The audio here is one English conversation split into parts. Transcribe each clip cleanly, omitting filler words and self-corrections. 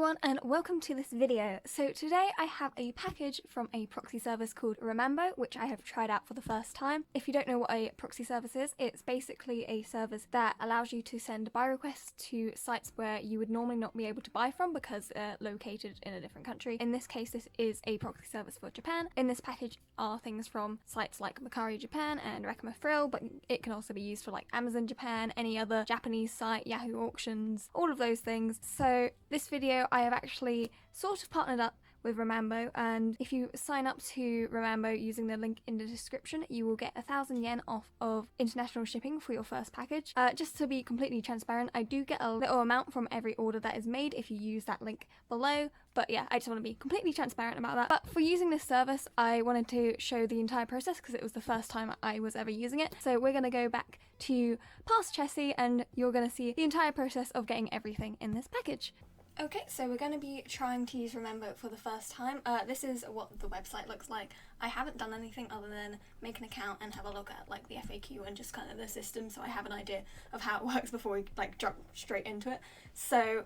everyone and welcome to this video. So today I have a package from a proxy service called Remambo, which I have tried out for the first time. If you don't know what a proxy service is, it's basically a service that allows you to send buy requests to sites where you would normally not be able to buy from because they're located in a different country. In this case, this is a proxy service for Japan. In this package are things from sites like Mercari Japan and Reching, but it can also be used for like Amazon Japan, any other Japanese site, Yahoo Auctions, all of those things. So this video I have actually sort of partnered up with Remambo, and if you sign up to Remambo using the link in the description, you will get 1,000 yen off of international shipping for your first package. Just to be completely transparent, I do get a little amount from every order that is made if you use that link below, but yeah, I just want to be completely transparent about that. But for using this service, I wanted to show the entire process because it was the first time I was ever using it. So we're going to go back to past Chessie and you're going to see the entire process of getting everything in this package. Okay, so we're going to be trying to use Remambo for the first time. This is what the website looks like. I haven't done anything other than make an account and have a look at like the FAQ and just kind of the system, so I have an idea of how it works before we like jump straight into it. So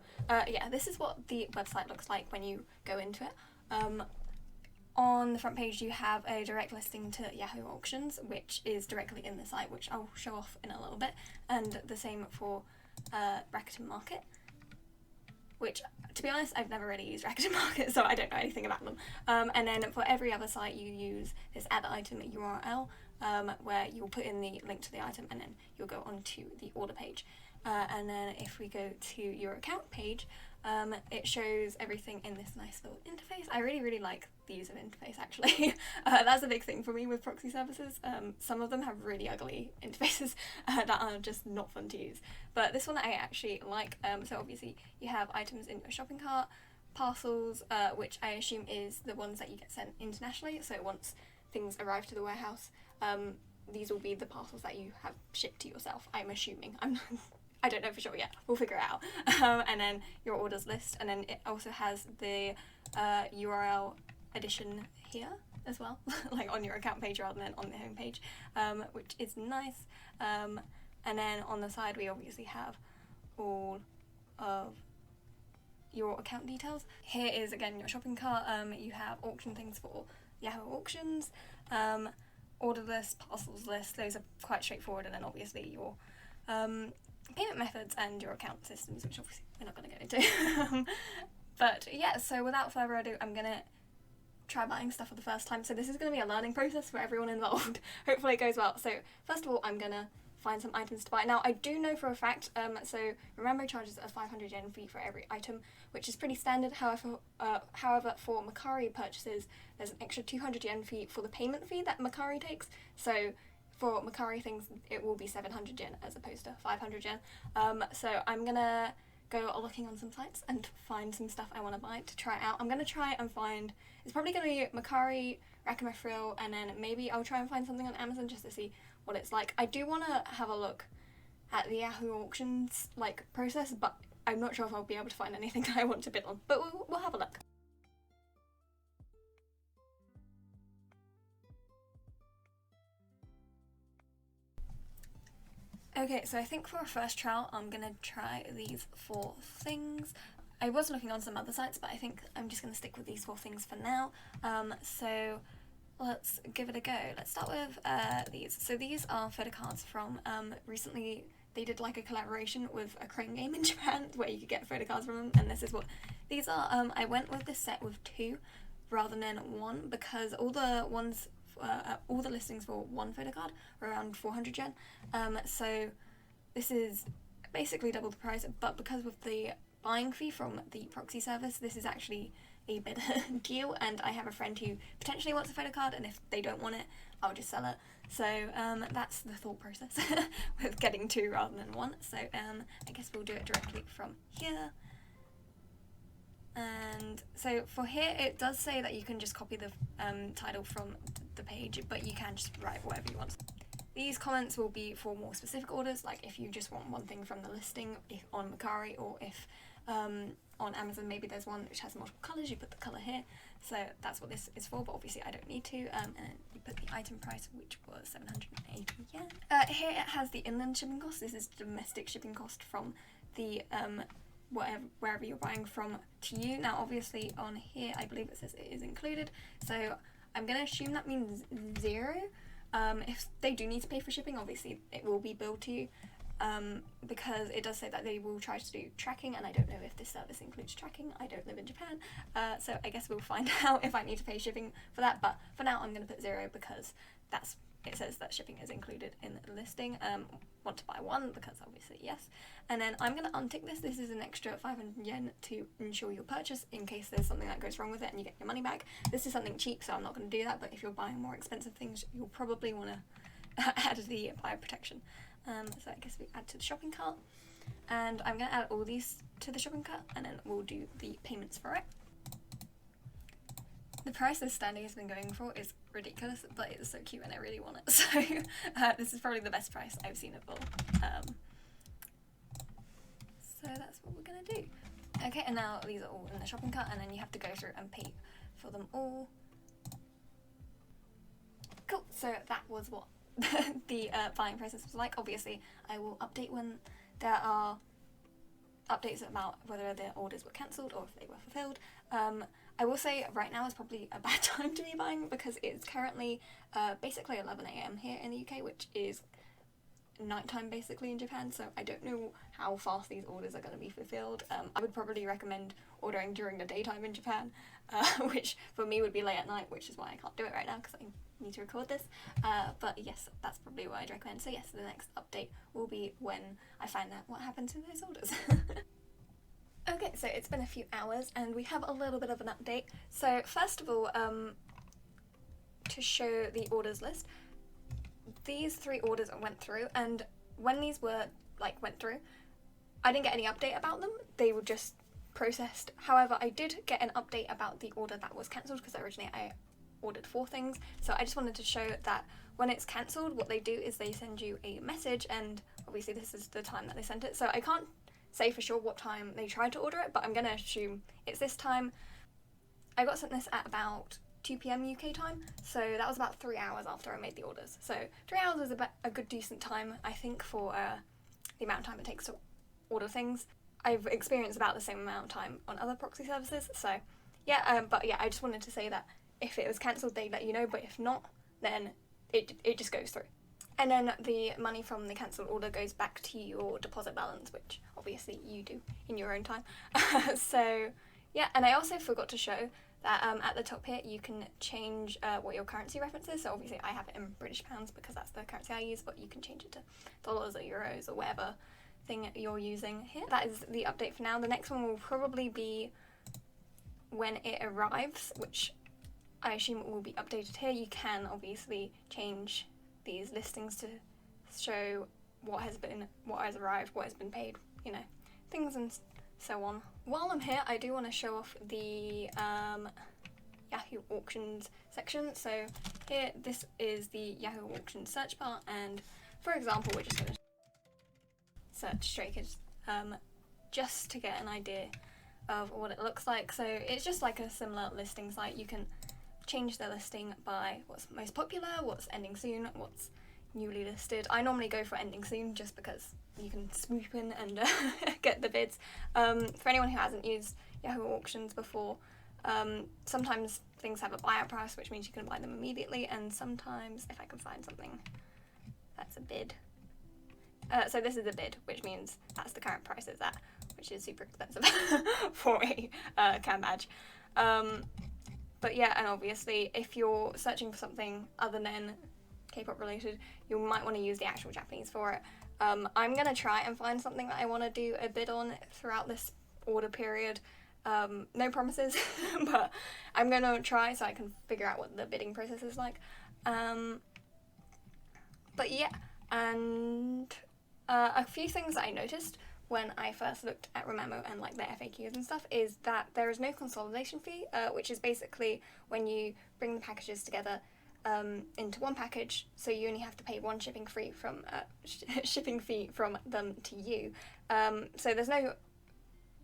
yeah, this is what the website looks like when you go into it. On the front page you have a direct listing to Yahoo Auctions, which is directly in the site, which I'll show off in a little bit, and the same for Reching Market, which, to be honest, I've never really used Reching Market, so I don't know anything about them. And then for every other site, you use this add item URL, where you'll put in the link to the item, and then you'll go onto the order page. And then if we go to your account page, it shows everything in this nice little interface. I really like the user interface, actually. That's a big thing for me with proxy services. Some of them have really ugly interfaces that are just not fun to use. But this one I actually like. So obviously you have items in your shopping cart, parcels, which I assume is the ones that you get sent internationally. So once things arrive to the warehouse, these will be the parcels that you have shipped to yourself, I'm assuming. I don't know for sure yet, we'll figure it out. And then your orders list, and then it also has the URL addition here as well, like on your account page rather than on the home page, which is nice. And then on the side we obviously have all of your account details. Here is again your shopping cart. You have auction things for Yahoo Auctions, order list, parcels list, those are quite straightforward, and then obviously your payment methods and your account systems, which obviously we're not going to go into. But yeah, so without further ado, I'm going to try buying stuff for the first time. So this is going to be a learning process for everyone involved. Hopefully it goes well. So first of all, I'm going to find some items to buy. Now I do know for a fact, so Remambo charges a 500 yen fee for every item, which is pretty standard. However, for Mercari purchases, there's an extra 200 yen fee for the payment fee that Mercari takes. So for Mercari things, it will be 700 yen as opposed to 500 yen. So I'm gonna go looking on some sites and find some stuff I want to buy to try out. I'm gonna try and find, it's probably gonna be Mercari, Reching, and then maybe I'll try and find something on Amazon just to see what it's like. I do want to have a look at the Yahoo Auctions like process, but I'm not sure if I'll be able to find anything that I want to bid on, but we'll have a look. Okay, so I think for a first trial, I'm gonna try these 4 things. I was looking on some other sites, but I think I'm just gonna stick with these 4 things for now. So let's give it a go. Let's start with these. So these are Photocards from, recently they did like a collaboration with a crane game in Japan where you could get Photocards from them, and this is what these are. I went with this set with 2 rather than 1 because all the ones all the listings for 1 photocard are around 400 yen, so this is basically double the price, but because of the buying fee from the proxy service, this is actually a better deal, and I have a friend who potentially wants a photocard, and if they don't want it, I'll just sell it. So that's the thought process with getting 2 rather than 1, so I guess we'll do it directly from here. And so for here, it does say that you can just copy the title from the page, but you can just write whatever you want. These comments will be for more specific orders, like if you just want one thing from the listing on Mercari, or if on Amazon maybe there's one which has multiple colours, you put the colour here. So that's what this is for, but obviously I don't need to. And then you put the item price, which was 780 yen. Here it has the inland shipping cost. This is domestic shipping cost from the wherever you're buying from to you. Now obviously on here I believe it says it is included, so I'm going to assume that means 0. If they do need to pay for shipping, obviously it will be billed to you, because it does say that they will try to do tracking, and I don't know if this service includes tracking. I don't live in Japan, so I guess we'll find out if I need to pay shipping for that, but for now I'm going to put 0 because it says that shipping is included in the listing. Want to buy one, because obviously yes. And then I'm going to untick this. This is an extra 500 yen to ensure your purchase in case there's something that goes wrong with it and you get your money back. This is something cheap, so I'm not going to do that, but if you're buying more expensive things, you'll probably want to add the buyer protection. So I guess we add to the shopping cart, and I'm going to add all these to the shopping cart, and then we'll do the payments for it. The price this standee has been going for is ridiculous, but it's so cute and I really want it, so this is probably the best price I've seen it for. So that's what we're going to do. Okay, and now these are all in the shopping cart, and then you have to go through and pay for them all. Cool, so that was what the buying process was like. Obviously I will update when there are updates about whether the orders were cancelled or if they were fulfilled. I will say right now is probably a bad time to be buying because it's currently basically 11 AM here in the UK, which is nighttime basically in Japan, so I don't know how fast these orders are going to be fulfilled. I would probably recommend ordering during the daytime in Japan, which for me would be late at night, which is why I can't do it right now because I need to record this. But yes, that's probably what I'd recommend. So yes, the next update will be when I find out what happens to those orders. Okay, so it's been a few hours and we have a little bit of an update. So first of all, to show the orders list, these 3 orders went through, and when these went through, I didn't get any update about them. They were just processed. However, I did get an update about the order that was cancelled because originally I ordered 4 things. So I just wanted to show that when it's cancelled, what they do is they send you a message, and obviously this is the time that they sent it. So I can't say for sure what time they tried to order it, but I'm going to assume it's this time. I got sent this at about 2 PM UK time, so that was about 3 hours after I made the orders. So 3 hours is a good decent time, I think, for the amount of time it takes to order things. I've experienced about the same amount of time on other proxy services, so yeah, but yeah, I just wanted to say that if it was cancelled, they'd let you know, but if not, then it just goes through. And then the money from the cancelled order goes back to your deposit balance, which obviously you do in your own time. So yeah, and I also forgot to show that at the top here you can change what your currency reference is. So obviously I have it in British pounds because that's the currency I use, but you can change it to dollars or euros or whatever thing you're using here. That is the update for now. The next one will probably be when it arrives, which I assume will be updated here. You can obviously change these listings to show what has arrived, what has been paid, you know, things and so on. While I'm here, I do want to show off the Yahoo Auctions section. So here, this is the Yahoo Auctions search bar, and for example, we're just going to search stray kids just to get an idea of what it looks like. So it's just like a similar listing site. You can change the listing by what's most popular, what's ending soon, what's newly listed. I normally go for ending soon just because you can swoop in and get the bids. For anyone who hasn't used Yahoo Auctions before, sometimes things have a buyout price, which means you can buy them immediately, and sometimes, if I can find something that's a bid. So this is a bid, which means that's the current price it's at, which is super expensive for a cam badge. But yeah, and obviously if you're searching for something other than K-pop related, you might want to use the actual Japanese for it. I'm going to try and find something that I want to do a bid on throughout this order period. No promises, but I'm going to try so I can figure out what the bidding process is like. But yeah, and a few things that I noticed when I first looked at Remambo and like their FAQs and stuff is that there is no consolidation fee, which is basically when you bring the packages together into one package, so you only have to pay one shipping fee from them to you. So there's no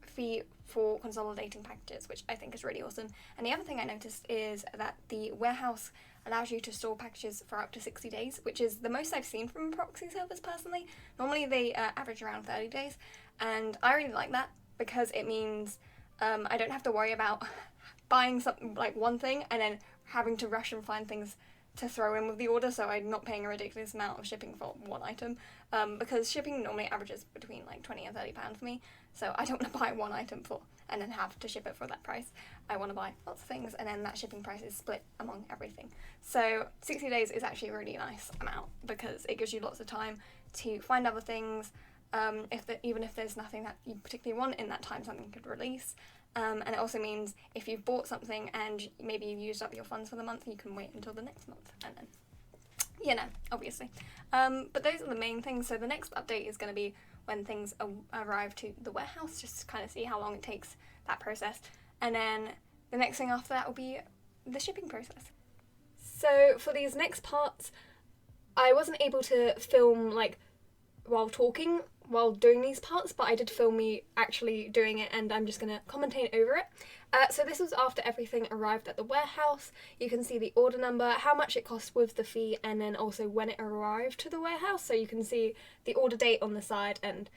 fee for consolidating packages, which I think is really awesome. And the other thing I noticed is that the warehouse allows you to store packages for up to 60 days, which is the most I've seen from a proxy service personally. Normally they average around 30 days, and I really like that because it means I don't have to worry about buying something like one thing and then having to rush and find things to throw in with the order, so I'm not paying a ridiculous amount of shipping for one item, because shipping normally averages between like £20 and £30 for me, so I don't want to buy one item for and then have to ship it for that price. I want to buy lots of things, and then that shipping price is split among everything. So 60 days is actually a really nice amount because it gives you lots of time to find other things, even if there's nothing that you particularly want in that time, something could release. And it also means if you've bought something and maybe you've used up your funds for the month, you can wait until the next month, and then, obviously. But those are the main things. So the next update is going to be when things arrive to the warehouse, just to kind of see how long it takes, that process. And then the next thing after that will be the shipping process. So for these next parts, I wasn't able to film like while talking while doing these parts, but I did film me actually doing it, and I'm just going to commentate over it. So this was after everything arrived at the warehouse. You can see the order number, how much it cost with the fee, and then also when it arrived to the warehouse. So you can see the order date on the side and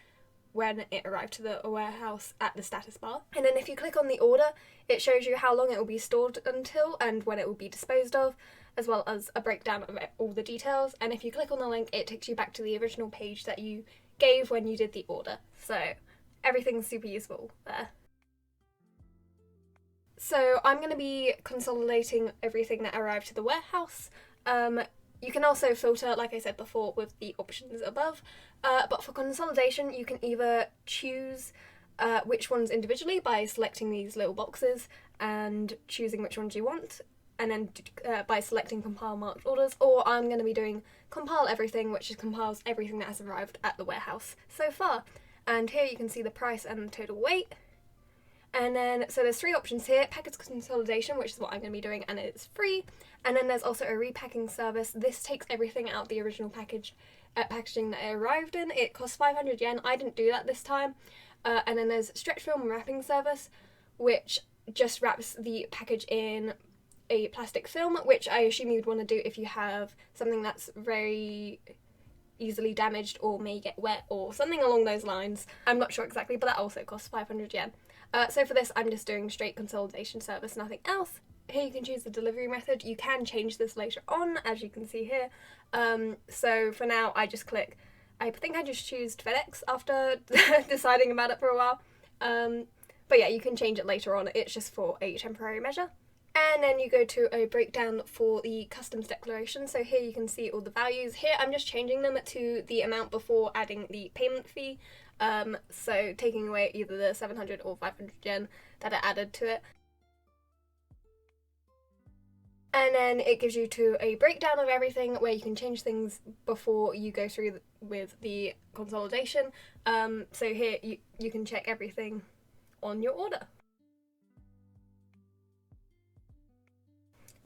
when it arrived to the warehouse at the status bar. And then if you click on the order, it shows you how long it will be stored until and when it will be disposed of, as well as a breakdown of all the details. And if you click on the link, it takes you back to the original page that you gave when you did the order. So everything's super useful there. So I'm going to be consolidating everything that arrived to the warehouse. You can also filter, like I said before, with the options above. But for consolidation, you can either choose which ones individually by selecting these little boxes and choosing which ones you want, and then by selecting compile marked orders, or I'm going to be doing compile everything, which compiles everything that has arrived at the warehouse so far. And here you can see the price and the total weight. And then, so there's three options here: package consolidation, which is what I'm going to be doing, and it's free. And then there's also a repacking service. This takes everything out of the original packaging that it arrived in. It costs 500 yen. I didn't do that this time. And then there's stretch film wrapping service, which just wraps the package in a plastic film, which I assume you'd want to do if you have something that's very easily damaged or may get wet or something along those lines. I'm not sure exactly, but that also costs 500 yen. So for this, I'm just doing straight consolidation service, nothing else. Here you can choose the delivery method. You can change this later on, as you can see here. So for now, I just click, I think I just choose FedEx after deciding about it for a while. But yeah, you can change it later on. It's just for a temporary measure. And then you go to a breakdown for the customs declaration. So here you can see all the values. Here I'm just changing them to the amount before adding the payment fee. So taking away either the 700 or 500 yen that I added to it. And then it gives you to a breakdown of everything where you can change things before you go through with the consolidation. So here you can check everything on your order.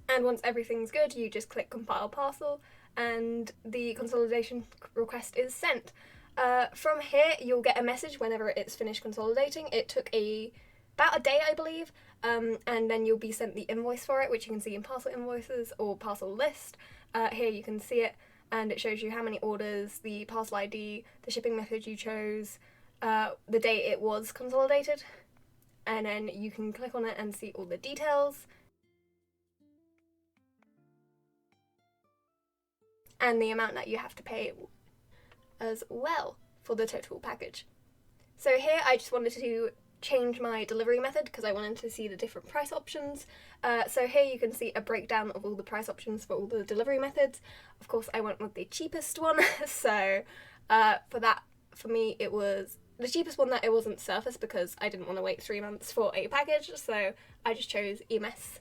And once everything's good, you just click compile parcel and the consolidation request is sent. From here, you'll get a message whenever it's finished consolidating. It took about a day, I believe, and then you'll be sent the invoice for it, which you can see in parcel invoices or parcel list. Here you can see it, and it shows you how many orders, the parcel ID, the shipping method you chose, the date it was consolidated, and then you can click on it and see all the details. And the amount that you have to pay as well for the total package. So here I just wanted to change my delivery method because I wanted to see the different price options. So here you can see a breakdown of all the price options for all the delivery methods. Of course I went with the cheapest one, so for me it was the cheapest one that it wasn't surface because I didn't want to wait 3 months for a package, so I just chose EMS.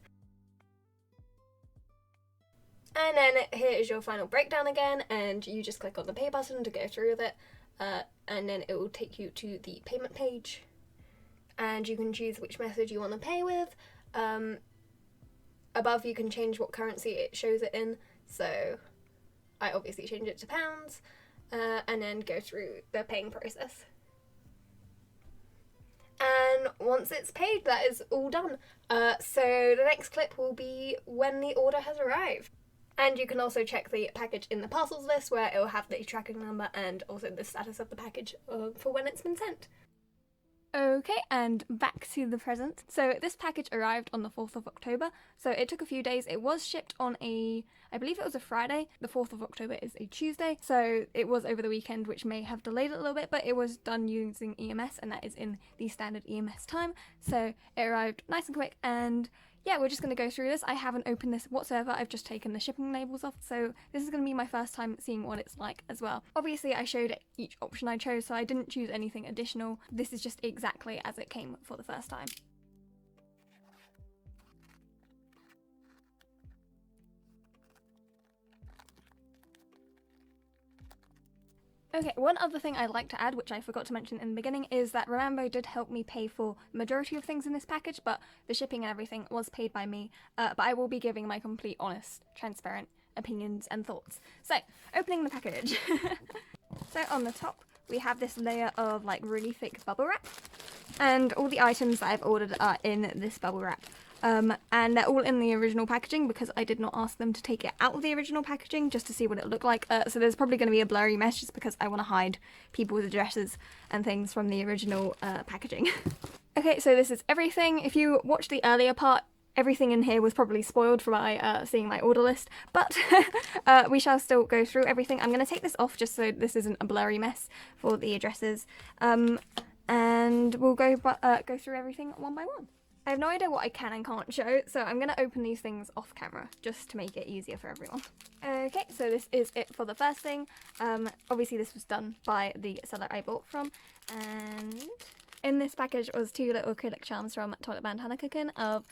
And then here is your final breakdown again, and you just click on the pay button to go through with it, and then it will take you to the payment page, and you can choose which method you want to pay with. Above you can change what currency it shows it in, so I obviously change it to pounds, and then go through the paying process. And once it's paid, that is all done. So the next clip will be when the order has arrived. And you can also check the package in the parcels list where it will have the tracking number and also the status of the package for when it's been sent. Okay, and back to the present. So this package arrived on the 4th of October, so it took a few days. It was shipped on I believe it was a Friday. The 4th of October is a Tuesday, so it was over the weekend, which may have delayed it a little bit, but it was done using EMS, and that is in the standard EMS time, so it arrived nice and quick. And yeah, we're just going to go through this. I haven't opened this whatsoever. I've just taken the shipping labels off, so this is going to be my first time seeing what it's like as well. Obviously, I showed each option I chose, so I didn't choose anything additional. This is just exactly as it came for the first time. Okay, one other thing I'd like to add, which I forgot to mention in the beginning, is that Remambo did help me pay for the majority of things in this package, but the shipping and everything was paid by me, but I will be giving my complete, honest, transparent opinions and thoughts. So, opening the package. So on the top, we have this layer of like really thick bubble wrap, and all the items that I've ordered are in this bubble wrap. And they're all in the original packaging because I did not ask them to take it out of the original packaging just to see what it looked like. So there's probably going to be a blurry mess just because I want to hide people's addresses and things from the original packaging. Okay, so this is everything. If you watched the earlier part, everything in here was probably spoiled from my seeing my order list, but we shall still go through everything. I'm going to take this off just so this isn't a blurry mess for the addresses, and we'll go through everything one by one. I have no idea what I can and can't show, so I'm going to open these things off camera just to make it easier for everyone. Okay, so this is it for the first thing. Obviously this was done by the seller I bought from, and in this package was 2 little acrylic charms from Toilet Band Hanako-kun of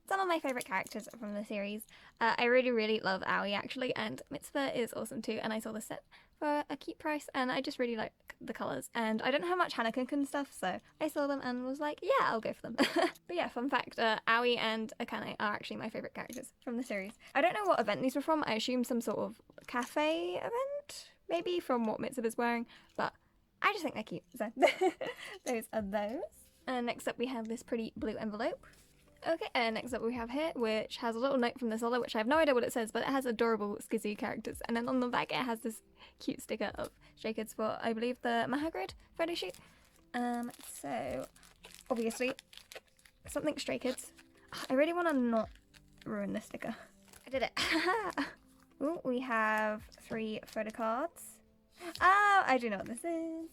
some of my favourite characters from the series. I really love Aoi actually, and Mitzvah is awesome too, and I saw this set for a cute price, and I just really like the colours, and I don't have much Hanako-kun stuff, so I saw them and was like, yeah, I'll go for them. But yeah, fun fact, Aoi and Akane are actually my favourite characters from the series. I don't know what event these were from. I assume some sort of cafe event, maybe, from what Mitzvah's wearing, but I just think they're cute, so those are those. And next up we have this pretty blue envelope. Okay, and next up we have here, which has a little note from the seller, which I have no idea what it says, but it has adorable skizzy characters. And then on the back it has this cute sticker of Stray Kids for, I believe, the Mahagrid photo shoot. So, obviously, something Stray Kids. I really want to not ruin this sticker. I did it. Ooh, we have 3 photo cards. Oh, I do know what this is.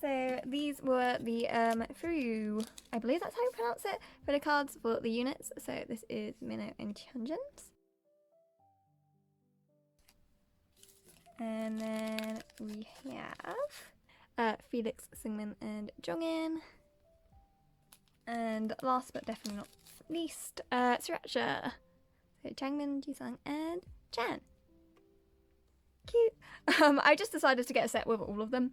So these were the Furu, I believe that's how you pronounce it, photo cards for the units. So this is Minnow and Chunjins. And then we have Felix, Sungmin and Jongin. And last but definitely not least, Sriracha. So Changmin, Jisung and Chan. Cute. I just decided to get a set with all of them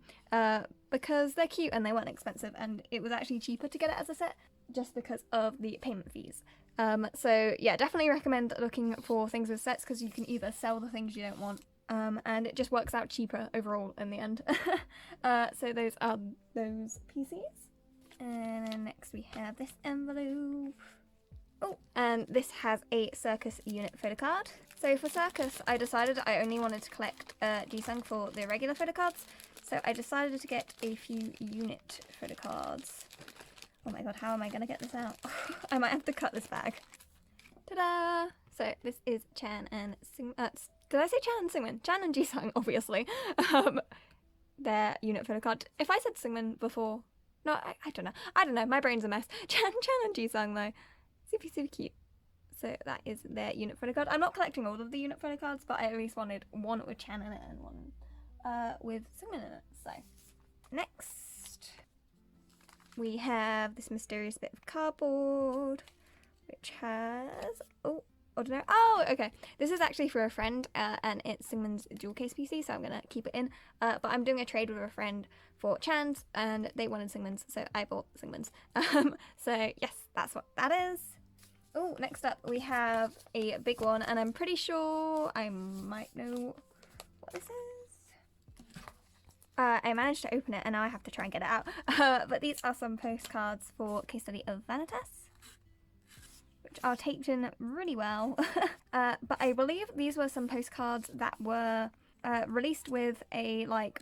because they're cute and they weren't expensive, and it was actually cheaper to get it as a set just because of the payment fees. So yeah, definitely recommend looking for things with sets because you can either sell the things you don't want, and it just works out cheaper overall in the end. So those are those PCs. And then next we have this envelope. Oh, and this has a Circus unit photo card. So for Circus, I decided I only wanted to collect Jisung for the regular photo cards, so I decided to get a few unit photo cards. Oh my god, how am I going to get this out? I might have to cut this bag. Ta-da! So this is Chan and did I say Chan and Sungmin? Chan and Jisung, obviously. Their unit photo card. If I said Sungmin before... No, I don't know. I don't know, my brain's a mess. Chan and Jisung though. Super cute. So that is their unit photo card. I'm not collecting all of the unit photo cards, but I at least wanted one with Chan in it and one with Sungmin in it. So next we have this mysterious bit of cardboard, which has ordinary. Oh, okay. This is actually for a friend, and it's Sungmin's dual case PC, so I'm gonna keep it in. But I'm doing a trade with a friend for Chan's, and they wanted Sungmin's, so I bought Sungmin's. So yes, that's what that is. Oh, next up we have a big one, and I'm pretty sure I might know what this is. I managed to open it, and now I have to try and get it out. But these are some postcards for Case Study of Vanitas, which are taped in really well. But I believe these were some postcards that were released with a, like,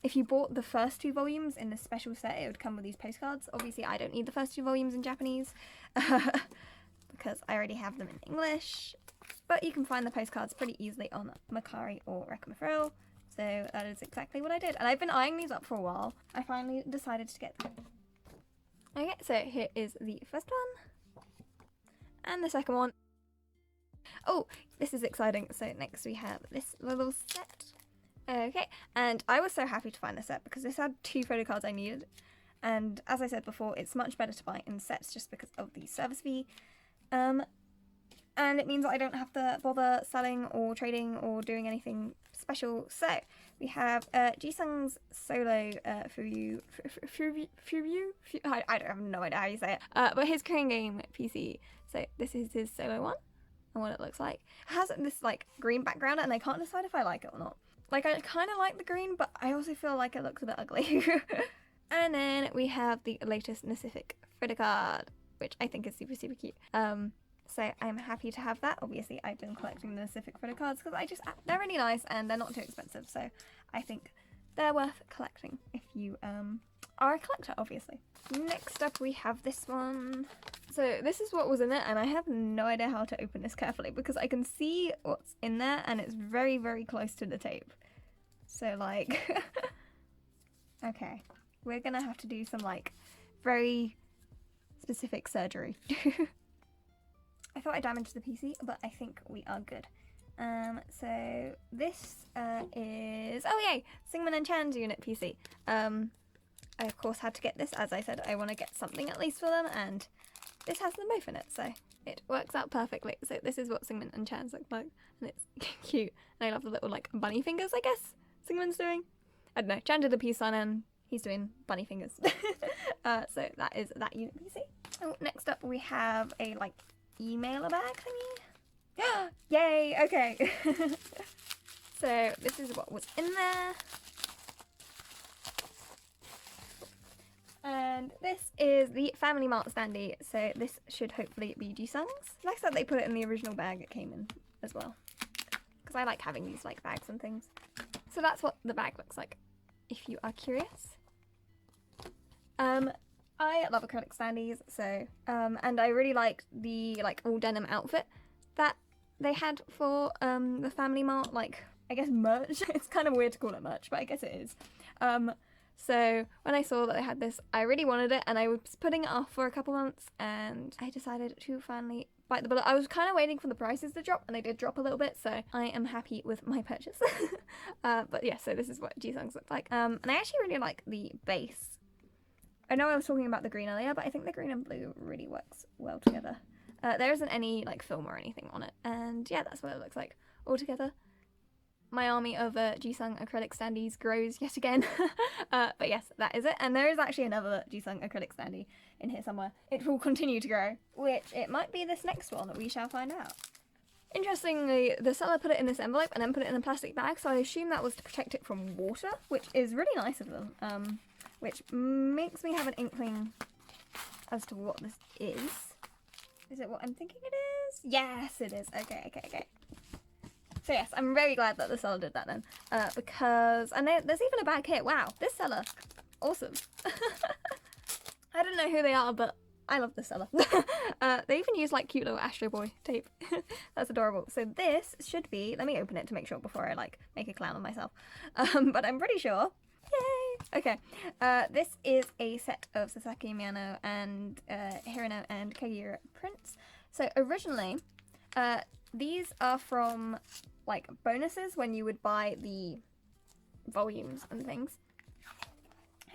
if you bought the first 2 volumes in the special set, it would come with these postcards. Obviously, I don't need the first 2 volumes in Japanese because I already have them in English. But you can find the postcards pretty easily on Mercari or Recomafril. So that is exactly what I did. And I've been eyeing these up for a while. I finally decided to get them. Okay, so here is the first one. And the second one. Oh, this is exciting. So next we have this little set. Okay, and I was so happy to find this set because this had 2 photo cards I needed. And as I said before, it's much better to buy in sets just because of the service fee. And it means that I don't have to bother selling or trading or doing anything special. So we have Jisung's solo I don't have no idea how you say it. But his Korean game PC. So this is his solo one and what it looks like. It has this like green background and I can't decide if I like it or not. Like I kind of like the green, but I also feel like it looks a bit ugly. And then we have the latest Pacific Photocards, which I think is super cute. So I'm happy to have that. Obviously, I've been collecting the Pacific Photocards because they're really nice and they're not too expensive. So I think they're worth collecting if you are a collector, obviously. Next up, we have this one. So this is what was in it, and I have no idea how to open this carefully because I can see what's in there and it's very, very close to the tape. So like, okay, we're gonna have to do some like very specific surgery. I thought I damaged the PC, but I think we are good. So this is, oh yay, Singman and Chan's unit PC. I of course had to get this, as I said, I want to get something at least for them, and this has them both in it, so it works out perfectly. So this is what Singman and Chan's look like, and it's cute. And I love the little like bunny fingers, I guess Singman's doing. I don't know, Chan did the peace sign and he's doing bunny fingers. So that is that unit PC. Oh, next up we have a like emailer bag thingy. Yay, okay. So this is what was in there. And this is the Family Mart standee. So this should hopefully be Jisung's. Like I said, they put it in the original bag it came in as well. Because I like having these like bags and things. So that's what the bag looks like, if you are curious. I love acrylic standees, so and I really liked the like all denim outfit that they had for the Family Mart, like I guess merch. It's kind of weird to call it merch, but I guess it is. So when I saw that they had this, I really wanted it, and I was putting it off for a couple months, and I decided to finally bite the bullet. I was kind of waiting for the prices to drop, and they did drop a little bit, so I am happy with my purchase. But yeah, so this is what Jisung's look like. And I actually really like the base. I know I was talking about the green earlier, but I think the green and blue really works well together. There isn't any like film or anything on it, and yeah, that's what it looks like all together. My army of Jisung acrylic standees grows yet again. But yes, that is it. And there is actually another Jisung acrylic standee in here somewhere. It will continue to grow, which it might be this next one that we shall find out. Interestingly, the seller put it in this envelope and then put it in a plastic bag, so I assume that was to protect it from water, which is really nice of them. Which makes me have an inkling as to what this is. Is it what I'm thinking it is? Yes, it is. Okay. So yes, I'm very glad that the seller did that then. Because, and there's even a bag here. Wow, this seller, awesome. I don't know who they are, but I love this seller. They even use like cute little Astro Boy tape. That's adorable. So this should be, let me open it to make sure before I like make a clown of myself. But I'm pretty sure. Yay! Okay, this is a set of Sasaki Miyano and Hirano and Kagira prints. So originally, these are from like bonuses when you would buy the volumes and things.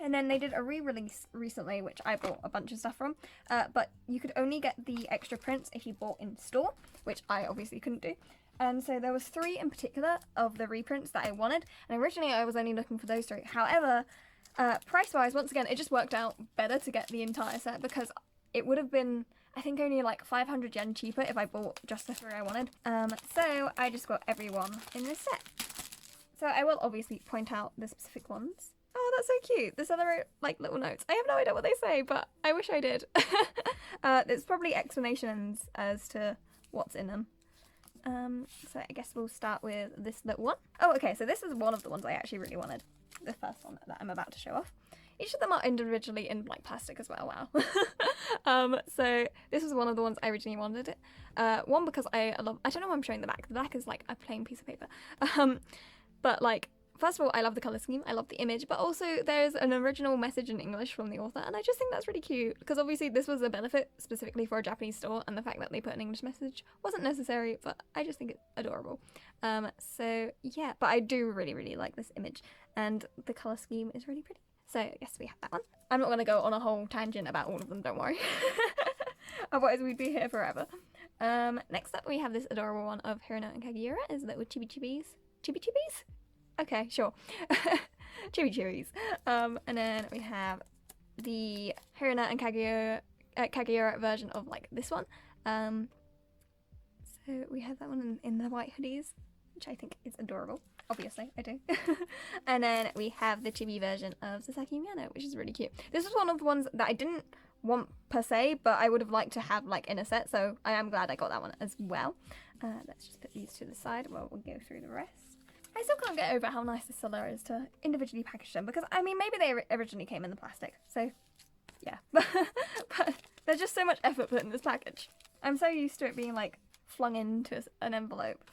And then they did a re-release recently, which I bought a bunch of stuff from. But you could only get the extra prints if you bought in store, which I obviously couldn't do. And so there was 3 in particular of the reprints that I wanted. And originally I was only looking for those 3. However, price-wise, once again, it just worked out better to get the entire set because it would have been, I think, only like 500 yen cheaper if I bought just the 3 I wanted. So I just got every one in this set. So I will obviously point out the specific ones. Oh, that's so cute. This other wrote like little notes. I have no idea what they say, but I wish I did. There's probably explanations as to what's in them. So I guess we'll start with this little one. Oh, okay, so this is one of the ones I actually really wanted. The first one that I'm about to show off. Each of them are individually in like plastic as well, wow. So this was one of the ones I originally wanted it. One, because I don't know why I'm showing the back. The back is like a plain piece of paper. But like, first of all, I love the colour scheme, I love the image, but also there's an original message in English from the author, and I just think that's really cute, because obviously this was a benefit specifically for a Japanese store, and the fact that they put an English message wasn't necessary, but I just think it's adorable. So yeah, but I do really, really like this image, and the colour scheme is really pretty. So yes, we have that one. I'm not going to go on a whole tangent about all of them, don't worry. Otherwise we'd be here forever. Next up we have this adorable one of Hirano and Kageura as little chibi chibis. Chibi chibis? Okay, sure. Chibi chibis. And then we have the Hirano and Kageura version of like this one. So we have that one in the white hoodies, which I think is adorable. Obviously, I do. And then we have the chibi version of Sasaki Miyano, which is really cute. This was one of the ones that I didn't want per se, but I would have liked to have like in a set, so I am glad I got that one as well. Let's just put these to the side while we go through the rest. I still can't get over how nice this seller is to individually package them, because I mean maybe they originally came in the plastic, so yeah. But there's just so much effort put in this package. I'm so used to it being like flung into an envelope.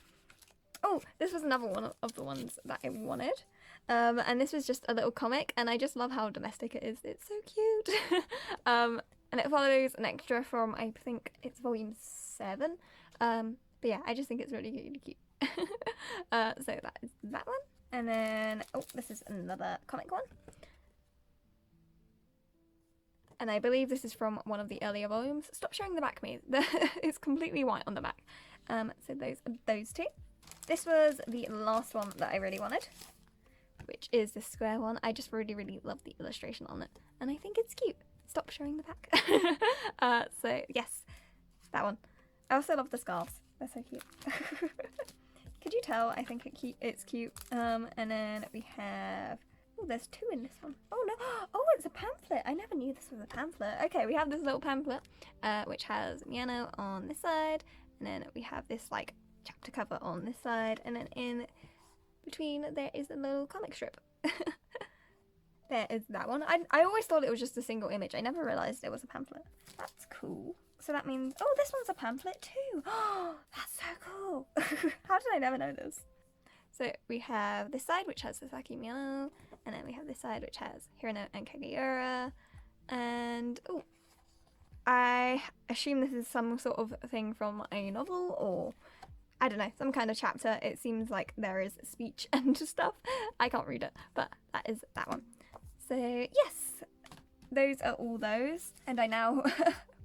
Oh, this was another one of the ones that I wanted. And this was just a little comic, and I just love how domestic it is. It's so cute. And it follows an extra from, I think it's volume 7. But yeah, I just think it's really, really cute. So that is that one. And then, oh, this is another comic one. And I believe this is from one of the earlier volumes. Stop showing the back, me. It's completely white on the back. So those are those two. This was the last one that I really wanted, which is this square one. I just really, really love the illustration on it, and I think it's cute. Stop showing the back. So yes, that one. I also love the scarves. They're so cute. Could you tell? I think it's cute. And then we have... Oh, there's 2 in this one. Oh no! Oh, it's a pamphlet. I never knew this was a pamphlet. Okay, we have this little pamphlet, which has Miyano on this side, and then we have this like chapter cover on this side, and then in between there is a little comic strip. There is that one. I always thought it was just a single image. I never realised it was a pamphlet. That's cool. So that means... Oh, this one's a pamphlet too. Oh, that's so cool. How did I never know this? So we have this side, which has Sasaki Miyano, and then we have this side, which has Hirano and Kageura, and... Oh, I assume this is some sort of thing from a novel, or... I don't know, some kind of chapter. It seems like there is speech and stuff. I can't read it, but that is that one. So yes, those are all those. And I now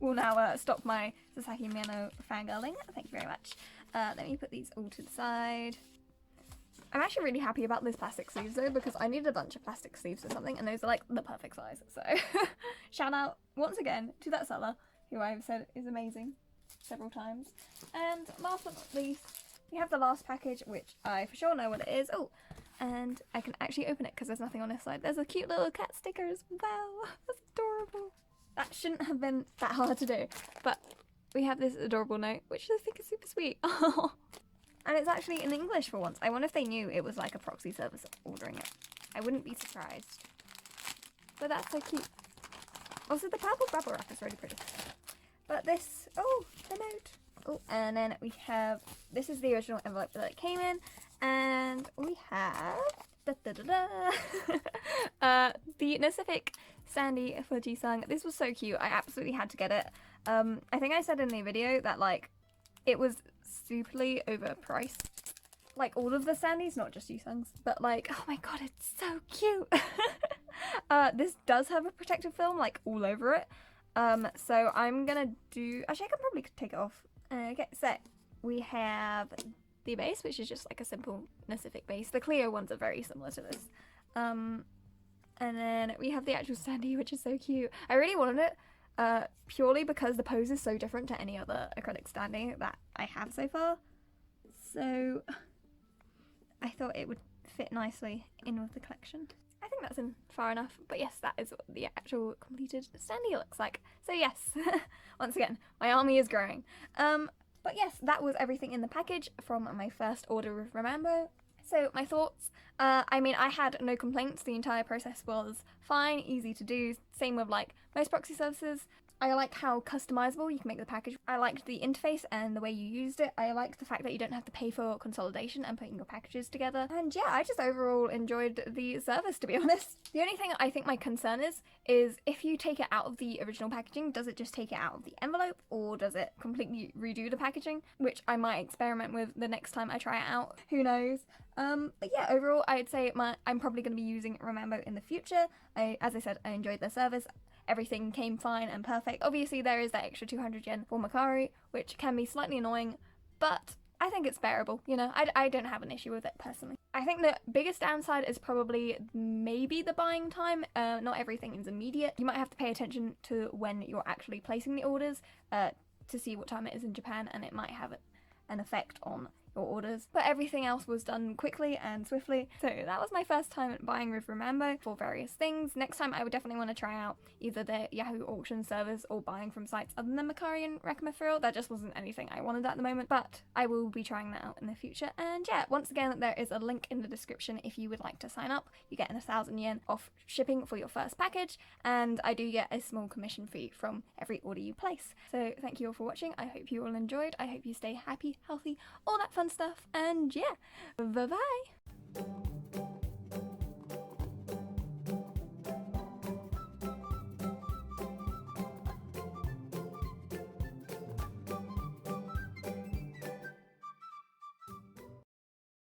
will now stop my Sasaki Miyano fangirling. Thank you very much. Let me put these all to the side. I'm actually really happy about those plastic sleeves though, because I needed a bunch of plastic sleeves or something, and those are like the perfect size. So shout out once again to that seller, who I've said is amazing several times. And last but not least, we have the last package, which I for sure know what it is. Oh, and I can actually open it because there's nothing on this side. There's a cute little cat sticker as well. That's adorable. That shouldn't have been that hard to do, but we have this adorable note, which I think is super sweet. And it's actually in English for once. I wonder if they knew it was like a proxy service ordering it. I wouldn't be surprised. But that's so cute. Also, the purple bubble wrap is really pretty. But this, oh, the note. Oh, and then we have, this is the original envelope that it came in. And we have, the Pacific Sandy for Jisung. This was so cute. I absolutely had to get it. I think I said in the video that like, it was superly overpriced. Like all of the Sandys, not just Jisung's. But like, oh my god, it's so cute. This does have a protective film like all over it. So I'm gonna do, actually I can probably take it off. Okay, so we have the base, which is just like a simple Pacific base. The Clio ones are very similar to this. And then we have the actual Sandy, which is so cute. I really wanted it, purely because the pose is so different to any other acrylic standee that I have so far. So I thought it would fit nicely in with the collection. I think that's in far enough, but yes, that is what the actual completed standee looks like. So yes, once again, my army is growing. But yes, that was everything in the package from my first order with Remambo. So my thoughts, I mean, I had no complaints. The entire process was fine, easy to do. Same with like most proxy services. I like how customizable you can make the package. I liked the interface and the way you used it. I liked the fact that you don't have to pay for consolidation and putting your packages together. And yeah, I just overall enjoyed the service, to be honest. The only thing I think my concern is if you take it out of the original packaging, does it just take it out of the envelope, or does it completely redo the packaging? Which I might experiment with the next time I try it out. Who knows? But yeah, overall, I'd say I'm probably going to be using Remambo in the future. As I said, I enjoyed their service. Everything came fine and perfect. Obviously, there is that extra 200 yen for Macari, which can be slightly annoying, but I think it's bearable, you know? I don't have an issue with it personally. I think the biggest downside is probably maybe the buying time. Not everything is immediate. You might have to pay attention to when you're actually placing the orders to see what time it is in Japan, and it might have an effect on your orders, but everything else was done quickly and swiftly. So that was my first time buying with Remambo for various things. Next time I would definitely want to try out either the Yahoo auction service or buying from sites other than Macari and Recomafrill. That just wasn't anything I wanted at the moment, but I will be trying that out in the future. And yeah, once again, there is a link in the description if you would like to sign up. You get 1,000 yen off shipping for your first package, and I do get a small commission fee from every order you place. So thank you all for watching. I hope you all enjoyed. I hope you stay happy, healthy, all that fun stuff, and yeah, bye bye.